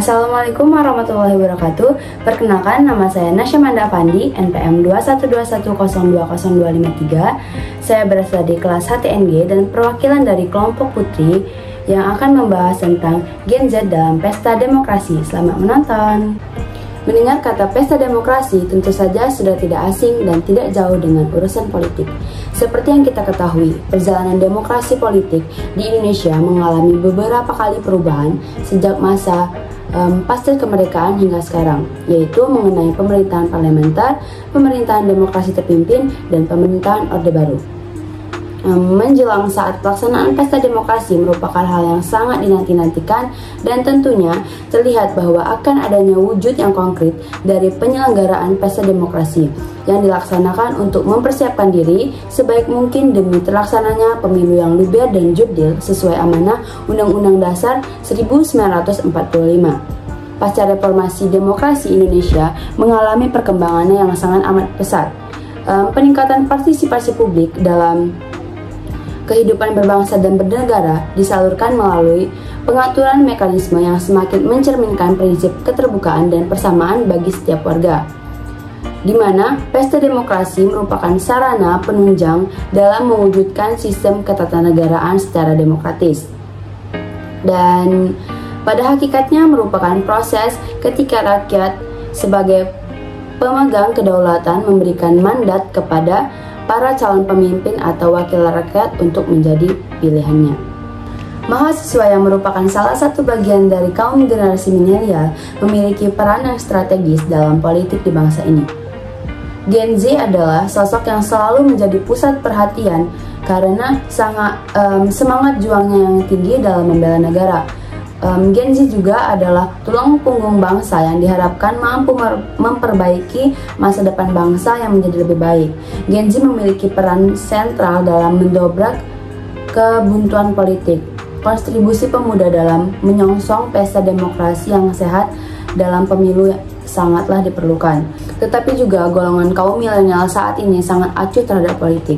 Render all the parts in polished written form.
Assalamualaikum warahmatullahi wabarakatuh. Perkenalkan, nama saya Nasya Manda Pandi, NPM 21210205253. Saya berasal dari kelas HTNG dan perwakilan dari kelompok putri yang akan membahas tentang Gen Z dalam pesta demokrasi. Selamat menonton. Mendengar kata pesta demokrasi tentu saja sudah tidak asing dan tidak jauh dengan urusan politik. Seperti yang kita ketahui, perjalanan demokrasi politik di Indonesia mengalami beberapa kali perubahan sejak masa pasca kemerdekaan hingga sekarang, yaitu mengenai pemerintahan parlementer, pemerintahan demokrasi terpimpin, dan pemerintahan Orde Baru. Menjelang saat pelaksanaan pesta demokrasi merupakan hal yang sangat dinanti-nantikan dan tentunya terlihat bahwa akan adanya wujud yang konkret dari penyelenggaraan pesta demokrasi yang dilaksanakan untuk mempersiapkan diri sebaik mungkin demi terlaksananya pemilu yang luber dan jurdil sesuai amanah Undang-Undang Dasar 1945. Pasca reformasi demokrasi Indonesia mengalami perkembangan yang sangat amat pesat. Peningkatan partisipasi publik dalam kehidupan berbangsa dan bernegara disalurkan melalui pengaturan mekanisme yang semakin mencerminkan prinsip keterbukaan dan persamaan bagi setiap warga, di mana pesta demokrasi merupakan sarana penunjang dalam mewujudkan sistem ketatanegaraan secara demokratis. Dan pada hakikatnya merupakan proses ketika rakyat sebagai pemegang kedaulatan memberikan mandat kepada para calon pemimpin atau wakil rakyat untuk menjadi pilihannya. Mahasiswa yang merupakan salah satu bagian dari kaum generasi milenial memiliki peran yang strategis dalam politik di bangsa ini. Gen Z adalah sosok yang selalu menjadi pusat perhatian karena semangat juangnya yang tinggi dalam membela negara. Gen Z juga adalah tulang punggung bangsa yang diharapkan mampu memperbaiki masa depan bangsa yang menjadi lebih baik. Gen Z memiliki peran sentral dalam mendobrak kebuntuan politik. Kontribusi pemuda dalam menyongsong pesta demokrasi yang sehat dalam pemilu sangatlah diperlukan. Tetapi juga golongan kaum milenial saat ini sangat acuh terhadap politik.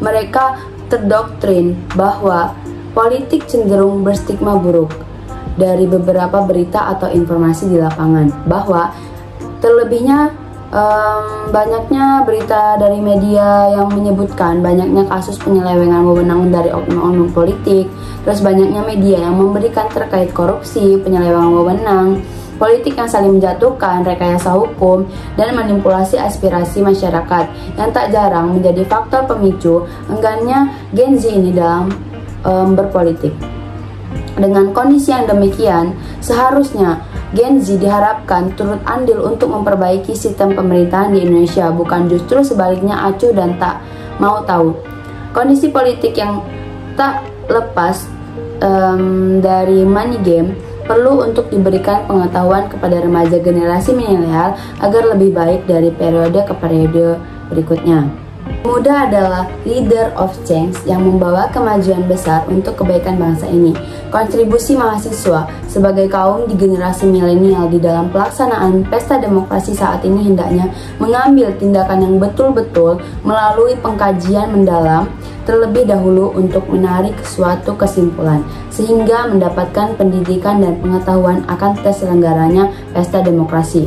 Mereka terdoktrin bahwa politik cenderung berstigma buruk dari beberapa berita atau informasi di lapangan, bahwa terlebihnya banyaknya berita dari media yang menyebutkan banyaknya kasus penyelewengan wewenang dari oknum-oknum politik, terus banyaknya media yang memberikan terkait korupsi, penyelewengan wewenang, politik yang saling menjatuhkan, rekayasa hukum, dan manipulasi aspirasi masyarakat yang tak jarang menjadi faktor pemicu enggannya Gen Z ini dalam berpolitik. Dengan kondisi yang demikian, seharusnya Gen Z diharapkan turut andil untuk memperbaiki sistem pemerintahan di Indonesia, bukan justru sebaliknya acuh dan tak mau tahu. Kondisi politik yang tak lepas dari money game perlu untuk diberikan pengetahuan kepada remaja generasi milenial agar lebih baik dari periode ke periode berikutnya. Muda adalah leader of change yang membawa kemajuan besar untuk kebaikan bangsa ini. Kontribusi mahasiswa sebagai kaum di generasi milenial di dalam pelaksanaan pesta demokrasi saat ini hendaknya mengambil tindakan yang betul-betul melalui pengkajian mendalam terlebih dahulu untuk menarik suatu kesimpulan, sehingga mendapatkan pendidikan dan pengetahuan akan terselenggaranya pesta demokrasi.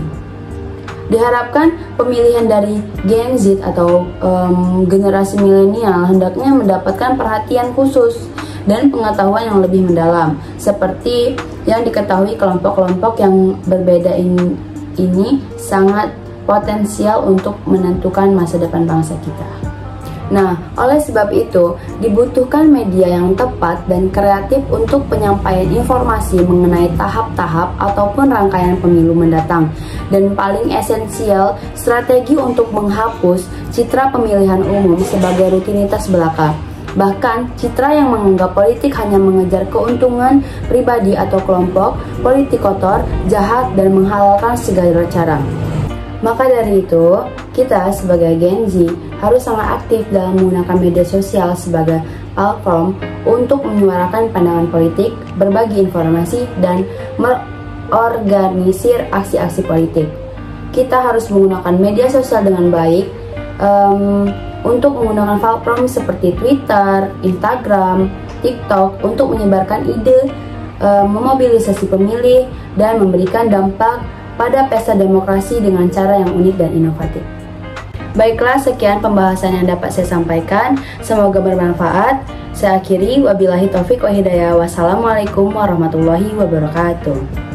Diharapkan pemilihan dari Gen Z atau generasi milenial hendaknya mendapatkan perhatian khusus dan pengetahuan yang lebih mendalam, seperti yang diketahui kelompok-kelompok yang berbeda ini sangat potensial untuk menentukan masa depan bangsa kita. Nah, oleh sebab itu, dibutuhkan media yang tepat dan kreatif untuk penyampaian informasi mengenai tahap-tahap ataupun rangkaian pemilu mendatang. Dan paling esensial, strategi untuk menghapus citra pemilihan umum sebagai rutinitas belaka. Bahkan, citra yang menganggap politik hanya mengejar keuntungan pribadi atau kelompok, politik kotor, jahat, dan menghalalkan segala cara. Maka dari itu, kita sebagai Gen Z harus sangat aktif dalam menggunakan media sosial sebagai platform untuk menyuarakan pandangan politik, berbagi informasi, dan mengorganisir aksi-aksi politik. Kita harus menggunakan media sosial dengan baik untuk menggunakan platform seperti Twitter, Instagram, TikTok untuk menyebarkan ide memobilisasi pemilih, dan memberikan dampak pada pesta demokrasi dengan cara yang unik dan inovatif. Baiklah, sekian pembahasan yang dapat saya sampaikan. Semoga bermanfaat. Saya akhiri, wabillahi taufik wa hidayah. Wassalamualaikum warahmatullahi wabarakatuh.